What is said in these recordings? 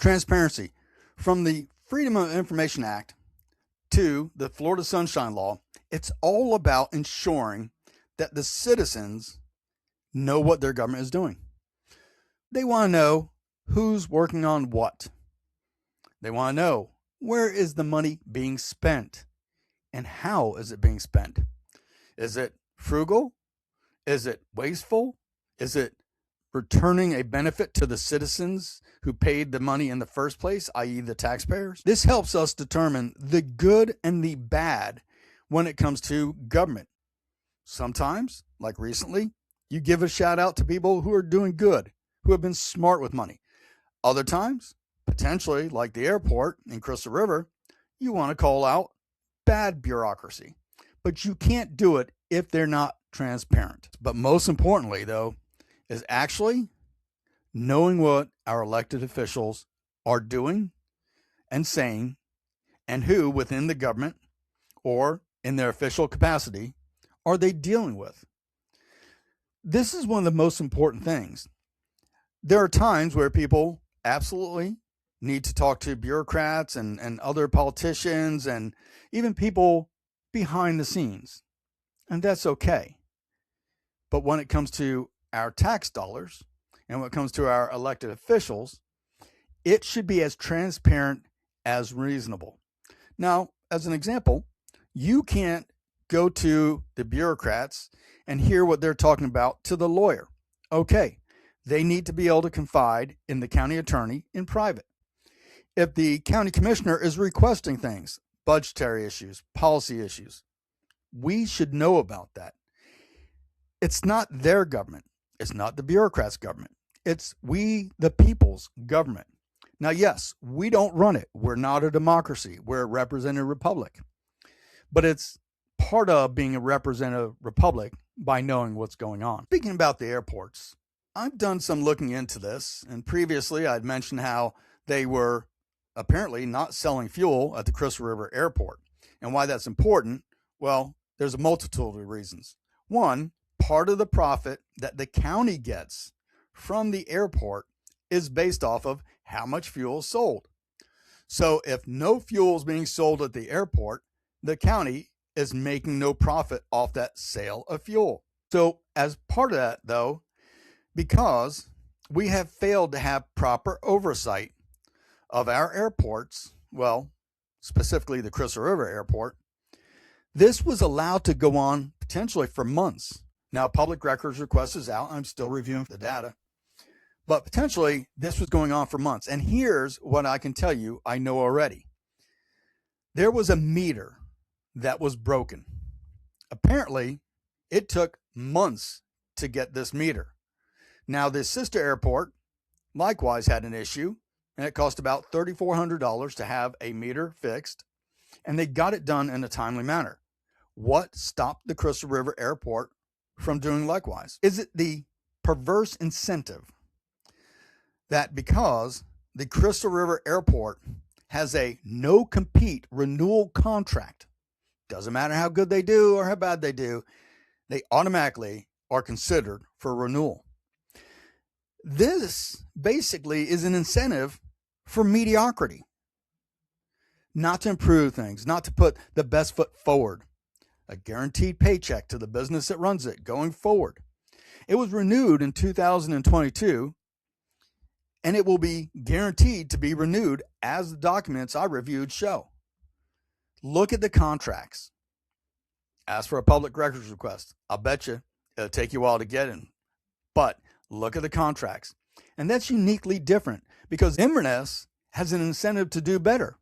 Transparency. From the Freedom of Information Act to the Florida Sunshine Law, it's all about ensuring that the citizens know what their government is doing. They want to know who's working on what. They want to know where is the money being spent and how is it being spent. Is it frugal? Is it wasteful? Is it returning a benefit to the citizens who paid the money in the first place, i.e. the taxpayers? This helps us determine the good and the bad when it comes to government. Sometimes, like recently, you give a shout out to people who are doing good, who have been smart with money. Other times, potentially, like the airport in Crystal River, you want to call out bad bureaucracy. But you can't do it if they're not transparent. But most importantly, though, is actually knowing what our elected officials are doing and saying, and who within the government or in their official capacity are they dealing with. This is one of the most important things. There are times where people absolutely need to talk to bureaucrats and other politicians and even people behind the scenes, and that's okay. But when it comes to our tax dollars and when it comes to our elected officials, it should be as transparent as reasonable. Now, as an example, you can't go to the bureaucrats and hear what they're talking about to the lawyer. Okay, they need to be able to confide in the county attorney in private. If the county commissioner is requesting things, budgetary issues, policy issues, we should know about that. It's not their government. It's not the bureaucrats' government. It's we, the people's government. Now, yes, we don't run it. We're not a democracy. We're a representative republic. But it's part of being a representative republic by knowing what's going on. Speaking about the airports, I've done some looking into this, and previously I'd mentioned how they were apparently not selling fuel at the Crystal River Airport. And why that's important? Well, there's a multitude of reasons. One, part of the profit that the county gets from the airport is based off of how much fuel is sold. So if no fuel is being sold at the airport, the county is making no profit off that sale of fuel. So as part of that, though, because we have failed to have proper oversight of our airports, well, specifically the Crystal River Airport, this was allowed to go on potentially for months. Now, public records request is out. I'm still reviewing the data. But potentially, this was going on for months. And here's what I can tell you I know already. There was a meter that was broken. Apparently, it took months to get this meter. Now, the sister airport likewise had an issue, and it cost about $3,400 to have a meter fixed, and they got it done in a timely manner. What stopped the Crystal River Airport from doing likewise? Is it the perverse incentive that because the Crystal River Airport has a no-compete renewal contract, doesn't matter how good they do or how bad they do, they automatically are considered for renewal? This basically is an incentive for mediocrity, not to improve things, not to put the best foot forward, a guaranteed paycheck to the business that runs it going forward. It was renewed in 2022, and it will be guaranteed to be renewed as the documents I reviewed show. Look at the contracts. Ask for a public records request. I'll bet you it'll take you a while to get in. But look at the contracts. And that's uniquely different because Inverness has an incentive to do better.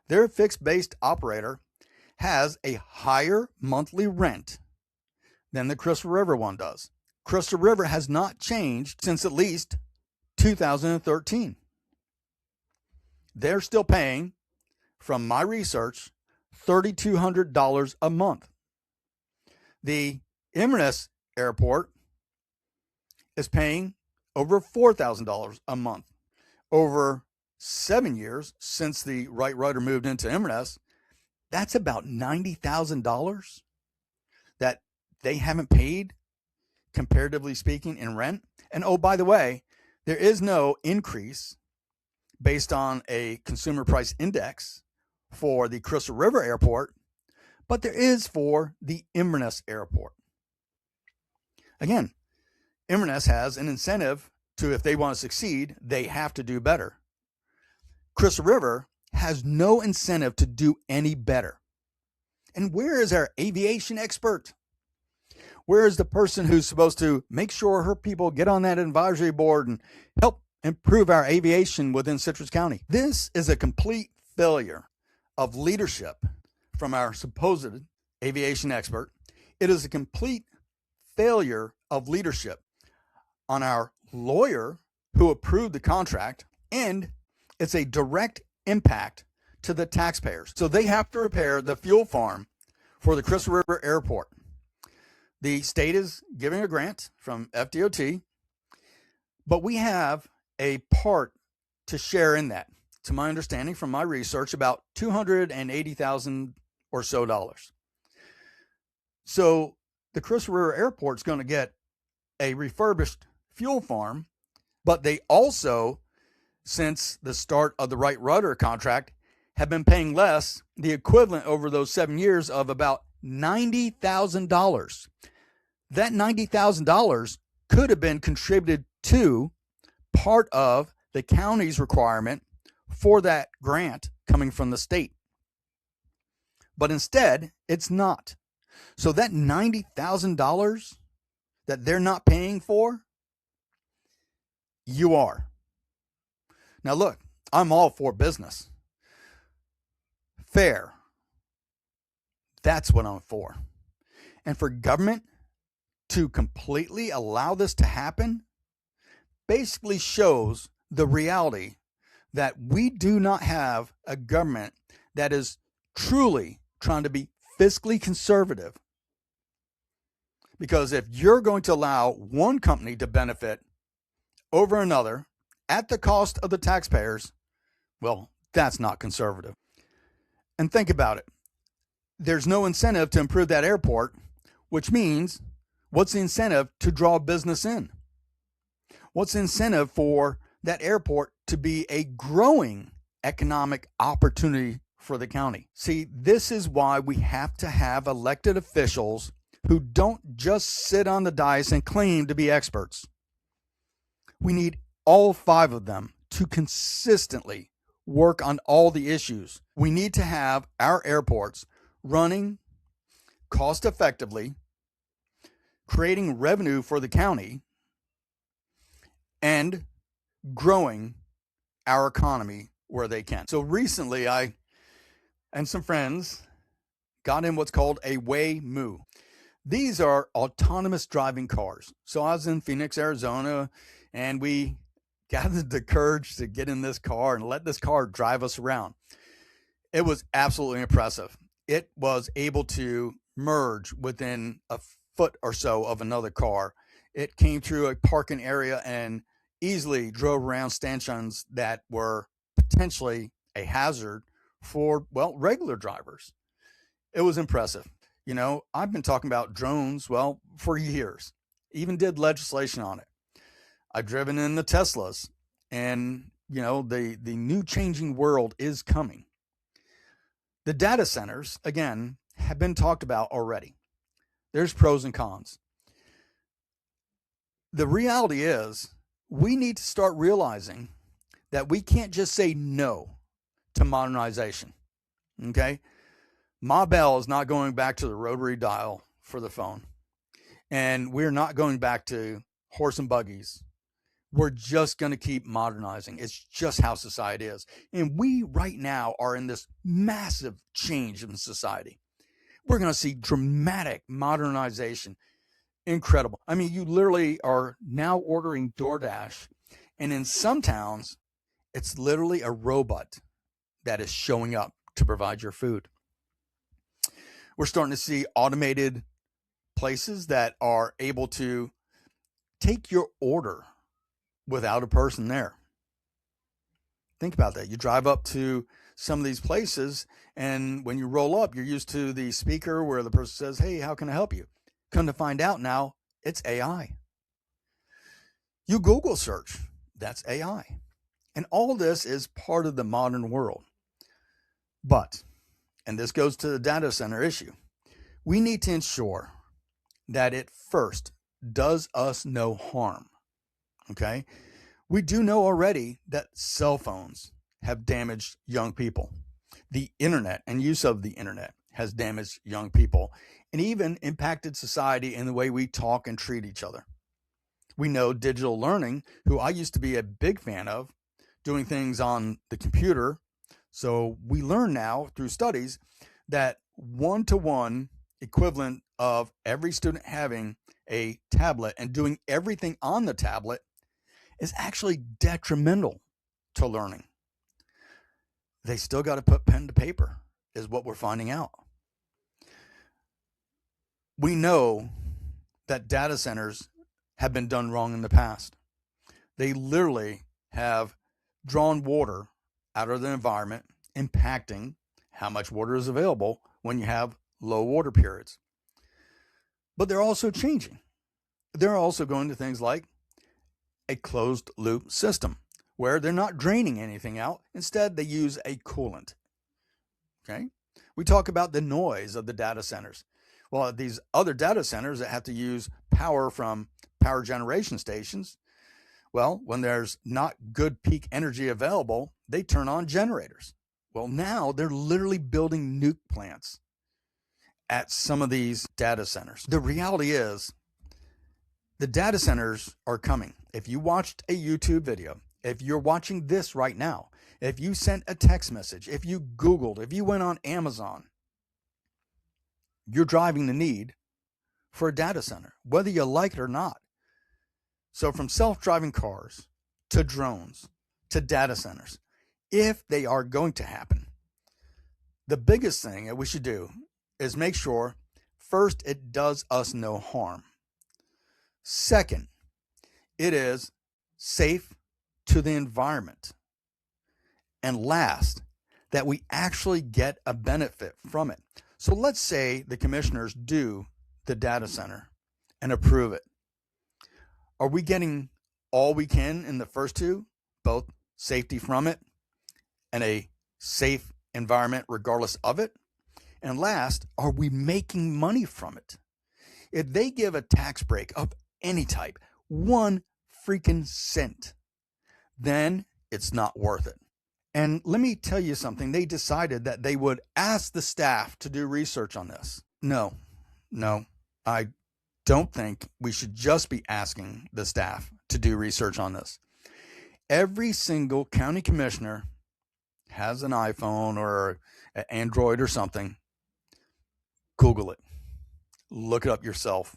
Their fixed-based operator has a higher monthly rent than the Crystal River one does. Crystal River has not changed since at least 2013. They're still paying, from my research, $3,200 a month. The Inverness Airport is paying over $4,000 a month. Over 7 years since the Wright Rudder moved into Inverness, that's about $90,000 that they haven't paid, comparatively speaking, in rent. And oh, by the way, there is no increase based on a consumer price index for the Crystal River Airport, but there is for the Inverness Airport. Again, Inverness has an incentive to, if they want to succeed, they have to do better. Crystal River has no incentive to do any better. And where is our aviation expert? Where is the person who's supposed to make sure her people get on that advisory board and help improve our aviation within Citrus County? This is a complete failure of leadership from our supposed aviation expert. It is a complete failure of leadership on our lawyer who approved the contract, and it's a direct impact to the taxpayers. So they have to repair the fuel farm for the Crystal River Airport. The state is giving a grant from FDOT, but we have a part to share in that. To my understanding from my research, about $280,000 or so dollars. So the Crystal River Airport is going to get a refurbished fuel farm, but they also, since the start of the Wright Rudder contract, have been paying less, the equivalent over those 7 years of about $90,000. That $90,000 could have been contributed to part of the county's requirement for that grant coming from the state. But instead, it's not. So that $90,000 that they're not paying for, you are. Now look, I'm all for business. Fair. That's what I'm for. And for government to completely allow this to happen basically shows the reality that we do not have a government that is truly trying to be fiscally conservative. Because if you're going to allow one company to benefit over another at the cost of the taxpayers, well, that's not conservative. And think about it. There's no incentive to improve that airport, which means what's the incentive to draw business in? What's the incentive for that airport to be a growing economic opportunity for the county? See, this is why we have to have elected officials who don't just sit on the dais and claim to be experts. We need all 5 of them to consistently work on all the issues. We need to have our airports running cost effectively, creating revenue for the county, and growing our economy where they can. So recently, I and some friends got in what's called a Waymo. These are autonomous driving cars. So I was in Phoenix, Arizona, and we gathered the courage to get in this car and let this car drive us around. It was absolutely impressive. It was able to merge within a foot or so of another car. It came through a parking area and easily drove around stanchions that were potentially a hazard for, well, regular drivers. It was impressive. You know, I've been talking about drones, well, for years. Even did legislation on it. I've driven in the Teslas, and, you know, the new changing world is coming. The data centers, again, have been talked about already. There's pros and cons. The reality is we need to start realizing that we can't just say no to modernization. Okay? Ma Bell is not going back to the rotary dial for the phone. And we're not going back to horse and buggies. We're just going to keep modernizing. It's just how society is. And we right now are in this massive change in society. We're going to see dramatic modernization. Incredible. I mean, you literally are now ordering DoorDash. And in some towns, it's literally a robot that is showing up to provide your food. We're starting to see automated places that are able to take your order without a person there. Think about that. You drive up to some of these places, and when you roll up, you're used to the speaker where the person says, "Hey, how can I help you?" Come to find out now, it's AI. You Google search, that's AI. And all this is part of the modern world. But, and this goes to the data center issue, we need to ensure that it first does us no harm. Okay? We do know already that cell phones have damaged young people. The internet and use of the internet has damaged young people and even impacted society in the way we talk and treat each other. We know digital learning, who I used to be a big fan of, doing things on the computer. So we learn now through studies that one-to-one equivalent of every student having a tablet and doing everything on the tablet is actually detrimental to learning. They still got to put pen to paper, is what we're finding out. We know that data centers have been done wrong in the past. They literally have drawn water out of the environment, impacting how much water is available when you have low water periods. But they're also changing. They're also going to things like a closed loop system where they're not draining anything out. Instead, they use a coolant. Okay? We talk about the noise of the data centers. Well, these other data centers that have to use power from power generation stations, well, when there's not good peak energy available, they turn on generators. Well, now they're literally building nuke plants at some of these data centers. The reality is, the data centers are coming. If you watched a YouTube video, if you're watching this right now, if you sent a text message, if you Googled, if you went on Amazon, you're driving the need for a data center, whether you like it or not. So from self-driving cars to drones to data centers, if they are going to happen, the biggest thing that we should do is make sure, first, it does us no harm. Second, it is safe to the environment. And last, that we actually get a benefit from it. So let's say the commissioners do the data center and approve it. Are we getting all we can in the first two, both safety from it and a safe environment regardless of it? And last, are we making money from it? If they give a tax break of any type, 1 freaking cent, then it's not worth it. And let me tell you something. They decided that they would ask the staff to do research on this. No, I don't think we should just be asking the staff to do research on this. Every single county commissioner has an iPhone or an Android or something. Google it. Look it up yourself.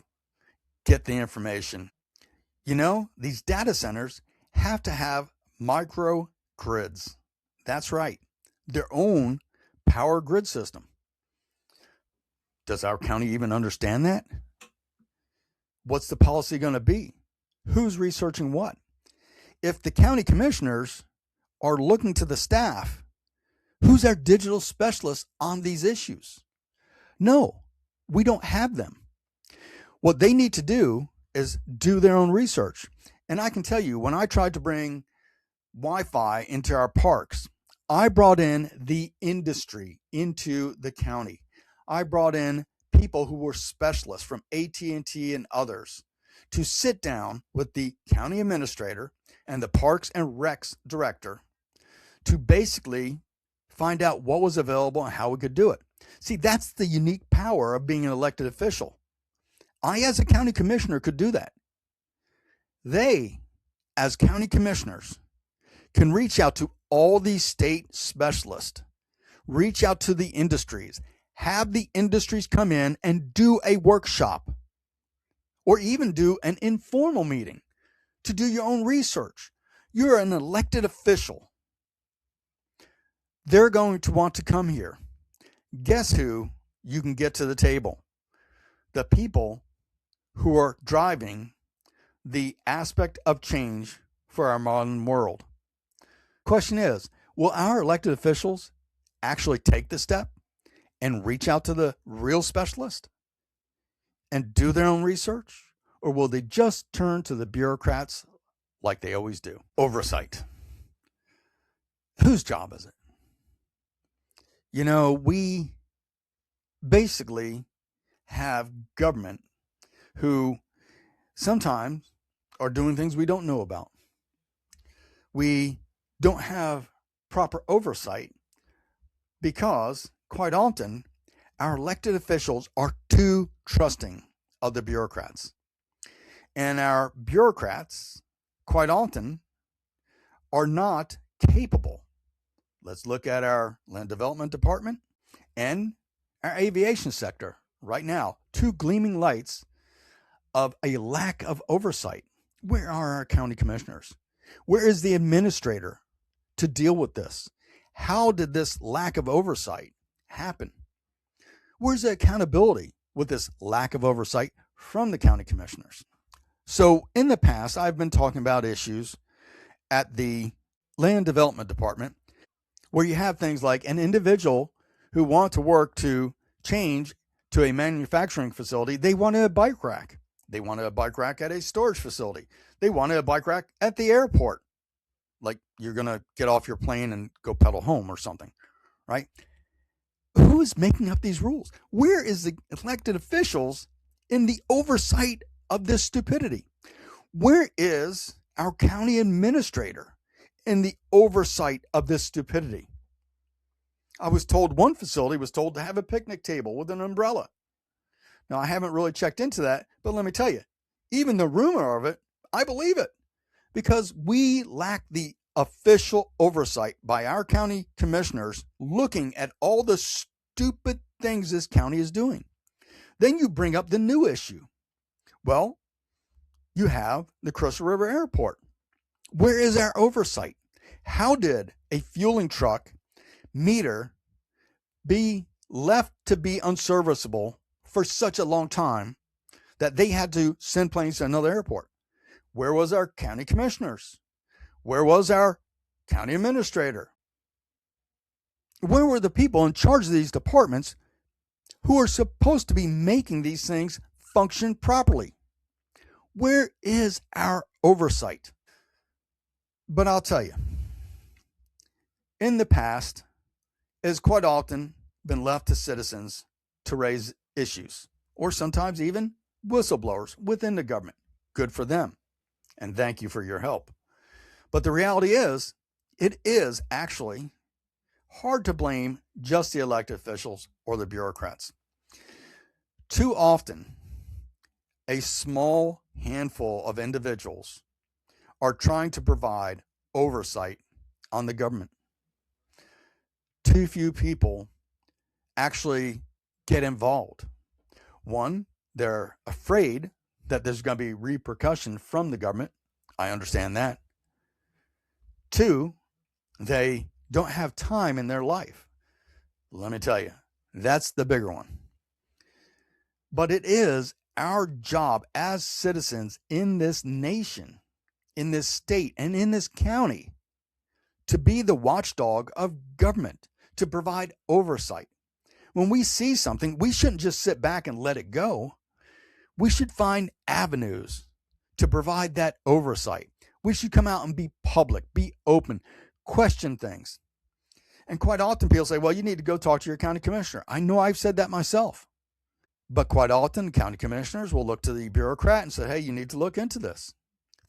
Get the information. You know, these data centers have to have micro grids. That's right. Their own power grid system. Does our county even understand that? What's the policy going to be? Who's researching what? If the county commissioners are looking to the staff, who's our digital specialists on these issues? No, we don't have them. What they need to do is do their own research. And I can tell you, when I tried to bring Wi-Fi into our parks, I brought in the industry into the county. I brought in people who were specialists from AT&T and others to sit down with the county administrator and the Parks and Recs director to basically find out what was available and how we could do it. See, that's the unique power of being an elected official. I, as a county commissioner, could do that. They, as county commissioners, can reach out to all these state specialists, reach out to the industries, have the industries come in and do a workshop, or even do an informal meeting to do your own research. You're an elected official. They're going to want to come here. Guess who you can get to the table? The people who are driving the aspect of change for our modern world. Question is, will our elected officials actually take the step and reach out to the real specialist and do their own research? Or will they just turn to the bureaucrats like they always do? Oversight. Whose job is it? We basically have government who sometimes are doing things we don't know about. We don't have proper oversight because quite often our elected officials are too trusting of the bureaucrats. And our bureaucrats quite often are not capable. Let's look at our land development department and our aviation sector right now. Two gleaming lights of a lack of oversight. Where are our county commissioners? Where is the administrator to deal with this? How did this lack of oversight happen? Where's the accountability with this lack of oversight from the county commissioners? So in the past, I've been talking about issues at the land development department where you have things like an individual who want to work to change to a manufacturing facility. They want a bike rack. They want a bike rack at a storage facility. They want a bike rack at the airport. Like you're going to get off your plane and go pedal home or something, right? Who is making up these rules? Where is the elected officials in the oversight of this stupidity? Where is our county administrator in the oversight of this stupidity? I was told one facility was told to have a picnic table with an umbrella. Now, I haven't really checked into that, but let me tell you, even the rumor of it, I believe it, because we lack the official oversight by our county commissioners looking at all the stupid things this county is doing. Then you bring up the new issue. Well, you have the Crystal River Airport. Where is our oversight? How did a fueling truck meter be left to be unserviceable for such a long time that they had to send planes to another airport? Where was our county commissioners? Where was our county administrator? Where were the people in charge of these departments who are supposed to be making these things function properly? Where is our oversight? But I'll tell you, in the past, it has quite often been left to citizens to raise issues, or sometimes even whistleblowers within the government. Good for them, and thank you for your help. But the reality is, it is actually hard to blame just the elected officials or the bureaucrats. Too often, a small handful of individuals are trying to provide oversight on the government. Too few people actually get involved. One, they're afraid that there's going to be repercussion from the government. I understand that. Two, they don't have time in their life. Let me tell you, that's the bigger one. But it is our job as citizens in this nation, in this state, and in this county to be the watchdog of government, to provide oversight. When we see something, we shouldn't just sit back and let it go. We should find avenues to provide that oversight. We should come out and be public, be open, question things. And quite often people say, well, you need to go talk to your county commissioner. I know I've said that myself. But quite often, county commissioners will look to the bureaucrat and say, hey, you need to look into this.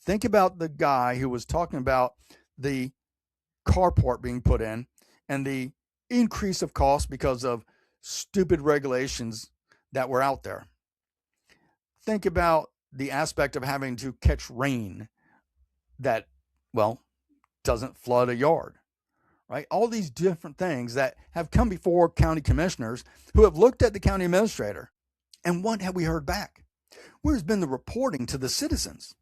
Think about the guy who was talking about the carport being put in and the increase of cost because of stupid regulations that were out there. Think about the aspect of having to catch rain that, well, doesn't flood a yard, right? All these different things that have come before county commissioners who have looked at the county administrator. And what have we heard back? Where's been the reporting to the citizens?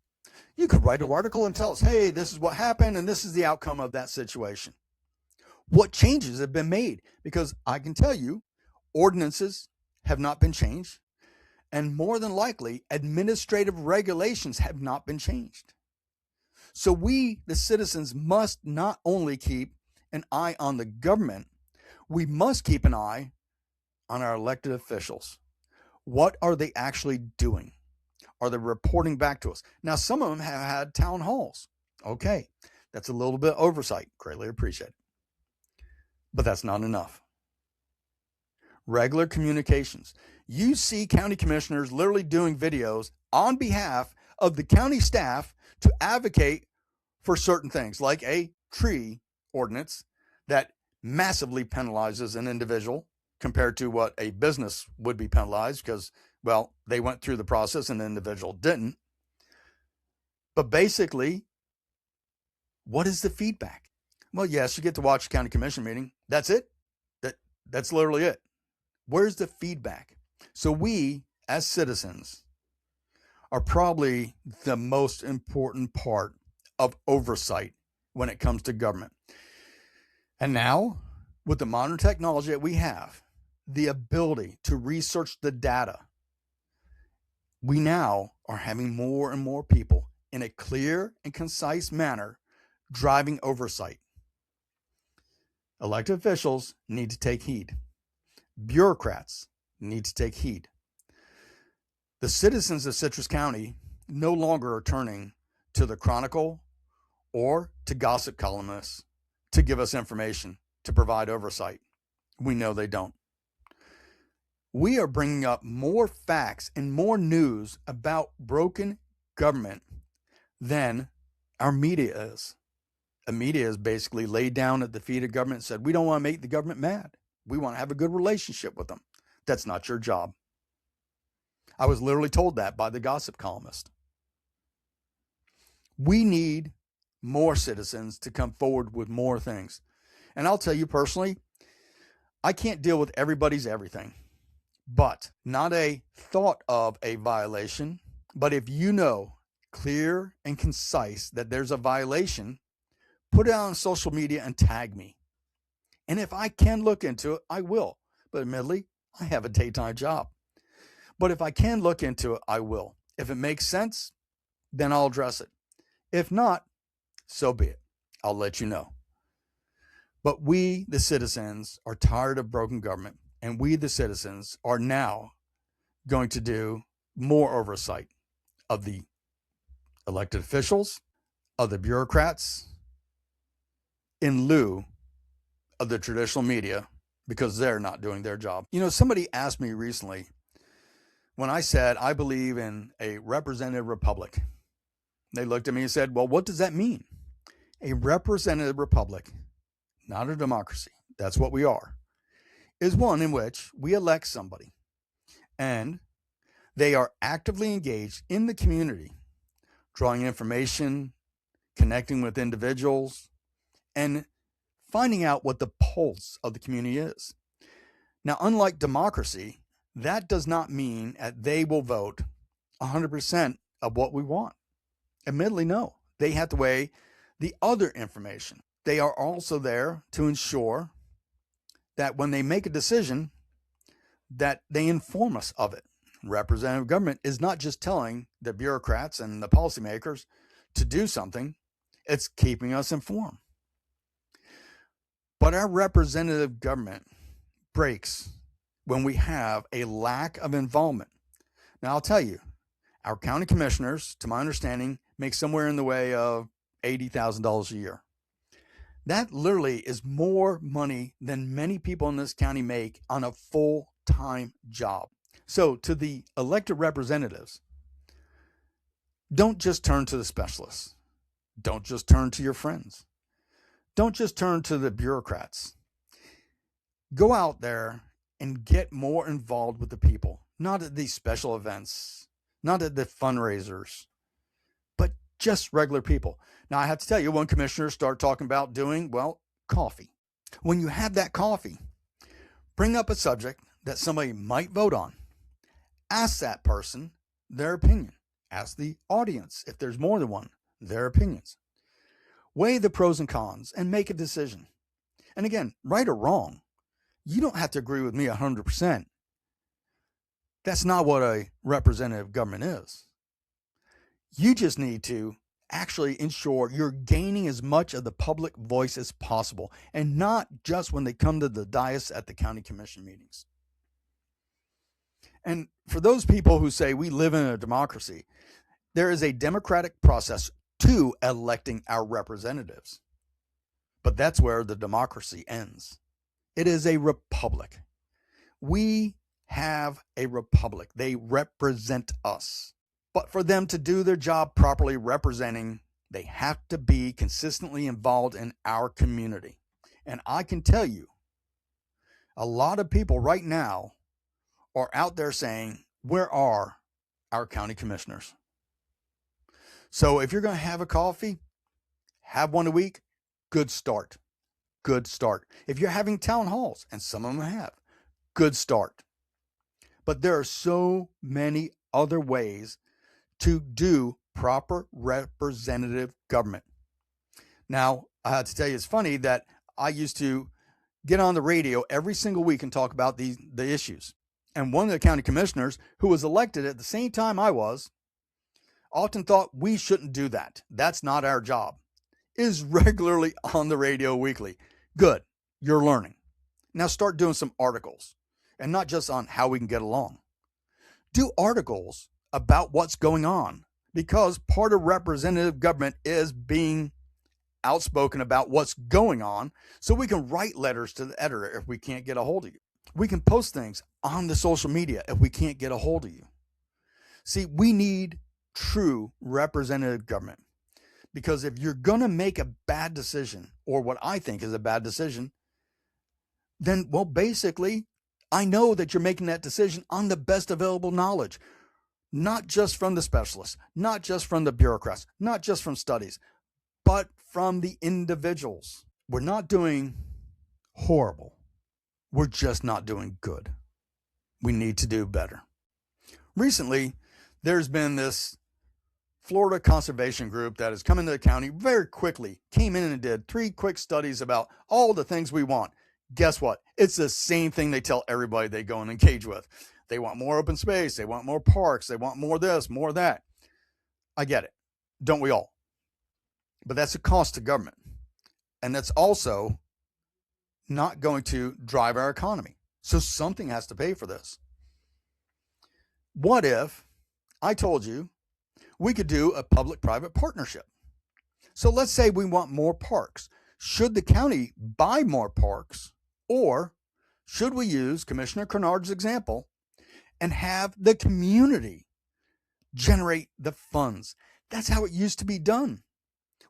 You could write an article and tell us, hey, this is what happened and this is the outcome of that situation. What changes have been made? Because I can tell you, ordinances have not been changed, and more than likely, administrative regulations have not been changed. So we, the citizens, must not only keep an eye on the government, we must keep an eye on our elected officials. What are they actually doing? Are they reporting back to us? Now, some of them have had town halls. Okay, that's a little bit oversight. Greatly appreciate it. But that's not enough. Regular communications. You see county commissioners literally doing videos on behalf of the county staff to advocate for certain things, like a tree ordinance that massively penalizes an individual compared to what a business would be penalized because, well, they went through the process and the individual didn't. But basically, what is the feedback? Well, yes, you get to watch a county commission meeting. That's it. That's literally it. Where's the feedback? So we, as citizens, are probably the most important part of oversight when it comes to government. And now, with the modern technology that we have, the ability to research the data, we now are having more and more people in a clear and concise manner driving oversight. Elected officials need to take heed. Bureaucrats need to take heed. The citizens of Citrus County no longer are turning to the Chronicle or to gossip columnists to give us information to provide oversight. We know they don't. We are bringing up more facts and more news about broken government than our media is. The media is basically laid down at the feet of government and said, we don't want to make the government mad. We want to have a good relationship with them. That's not your job. I was literally told that by the gossip columnist. We need more citizens to come forward with more things. And I'll tell you personally, I can't deal with everybody's everything, but not a thought of a violation. But if you know clear and concise that there's a violation, put it on social media and tag me. And if I can look into it, I will. But admittedly, I have a daytime job. But if I can look into it, I will. If it makes sense, then I'll address it. If not, so be it. I'll let you know. But we, the citizens, are tired of broken government. And we, the citizens, are now going to do more oversight of the elected officials, of the bureaucrats, in lieu of the traditional media, because they're not doing their job. You know, somebody asked me recently when I said I believe in a representative republic. They looked at me and said, well, what does that mean? A representative republic, not a democracy, that's what we are, is one in which we elect somebody and they are actively engaged in the community, drawing information, connecting with individuals, and finding out what the pulse of the community is. Now, unlike democracy, that does not mean that they will vote 100% of what we want. Admittedly, no. They have to weigh the other information. They are also there to ensure that when they make a decision, that they inform us of it. Representative government is not just telling the bureaucrats and the policymakers to do something, it's keeping us informed. But our representative government breaks when we have a lack of involvement. Now, I'll tell you, our county commissioners, to my understanding, make somewhere in the way of $80,000 a year. That literally is more money than many people in this county make on a full-time job. So to the elected representatives, don't just turn to the specialists. Don't just turn to your friends. Don't just turn to the bureaucrats. Go out there and get more involved with the people, not at these special events, not at the fundraisers, but just regular people. Now, I have to tell you, when commissioners start talking about doing, well, coffee. When you have that coffee, bring up a subject that somebody might vote on. Ask that person their opinion. Ask the audience, if there's more than one, their opinions. Weigh the pros and cons and make a decision. And again, right or wrong, you don't have to agree with me 100%. That's not what a representative government is. You just need to actually ensure you're gaining as much of the public voice as possible, and not just when they come to the dais at the county commission meetings. And for those people who say we live in a democracy, there is a democratic process to electing our representatives. But that's where the democracy ends. It is a republic. We have a republic. They represent us. But for them to do their job properly representing, they have to be consistently involved in our community. And I can tell you, a lot of people right now are out there saying, where are our county commissioners? So if you're going to have a coffee, have one a week, good start. Good start. If you're having town halls, and some of them have, good start. But there are so many other ways to do proper representative government. Now, I have to tell you, it's funny that I used to get on the radio every single week and talk about the issues. And one of the county commissioners, who was elected at the same time I was, often thought we shouldn't do that. That's not our job. Is regularly on the radio weekly. Good. You're learning. Now start doing some articles, and not just on how we can get along. Do articles about what's going on, because part of representative government is being outspoken about what's going on, so we can write letters to the editor if we can't get a hold of you. We can post things on the social media if we can't get a hold of you. See, we need true representative government, because if you're going to make a bad decision, or what I think is a bad decision, then, well, basically, I know that you're making that decision on the best available knowledge, not just from the specialists, not just from the bureaucrats, not just from studies, but from the individuals. We're not doing horrible. We're just not doing good. We need to do better. Recently, there's been this Florida conservation group that has come into the county very quickly, came in and did 3 quick studies about all the things we want. Guess what? It's the same thing they tell everybody they go and engage with. They want more open space. They want more parks. They want more this, more that. I get it. Don't we all? But that's a cost to government. And that's also not going to drive our economy. So something has to pay for this. What if I told you we could do a public-private partnership? So let's say we want more parks. Should the county buy more parks, or should we use Commissioner Kernard's example and have the community generate the funds? That's how it used to be done.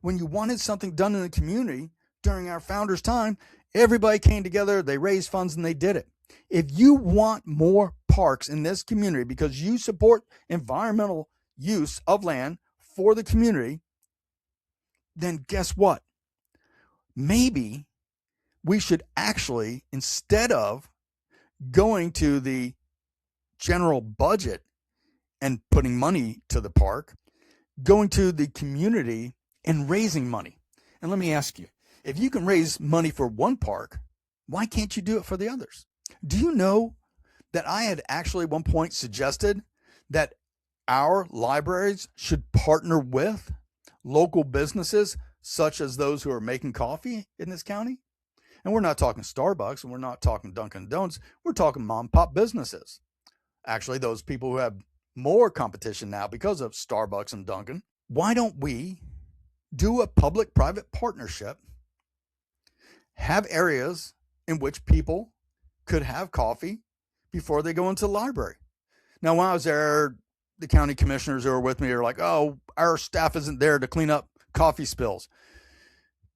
When you wanted something done in the community during our founders' time, everybody came together, they raised funds, and they did it. If you want more parks in this community because you support environmental use of land for the community, then guess what? Maybe we should actually, instead of going to the general budget and putting money to the park, going to the community and raising money. And let me ask you, if you can raise money for one park, why can't you do it for the others? Do you know that I had actually at one point suggested that our libraries should partner with local businesses such as those who are making coffee in this county? And we're not talking Starbucks, and we're not talking Dunkin' Donuts. We're talking mom and pop businesses. Actually, those people who have more competition now because of Starbucks and Dunkin'. Why don't we do a public-private partnership, have areas in which people could have coffee before they go into the library? Now, when I was there, the county commissioners who were with me are like, oh, our staff isn't there to clean up coffee spills.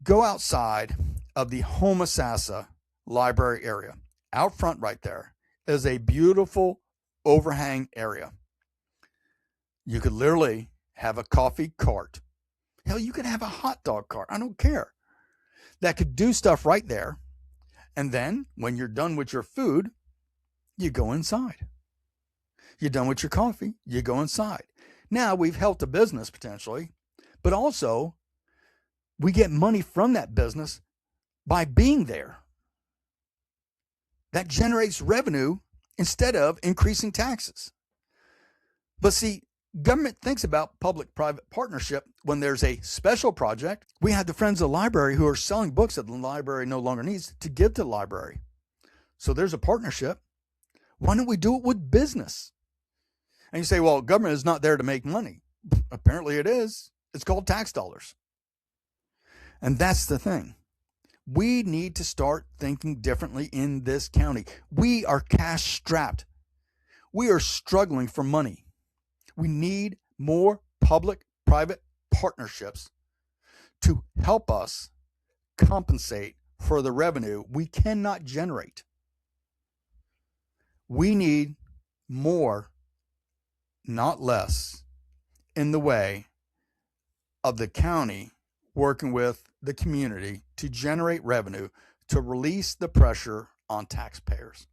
Go outside of the Homosassa library area. Out front right there is a beautiful overhang area. You could literally have a coffee cart. Hell, you could have a hot dog cart. I don't care. That could do stuff right there. And then when you're done with your food, you go inside. You're done with your coffee, you go inside. Now we've helped a business potentially, but also we get money from that business by being there. That generates revenue instead of increasing taxes. But see, government thinks about public-private partnership when there's a special project. We have the Friends of the Library who are selling books that the library no longer needs to give to the library. So there's a partnership. Why don't we do it with business? And you say, well, government is not there to make money. Apparently it is. It's called tax dollars. And that's the thing. We need to start thinking differently in this county. We are cash strapped. We are struggling for money. We need more public private partnerships to help us compensate for the revenue we cannot generate. We need more, not less, in the way of the county working with the community to generate revenue to release the pressure on taxpayers.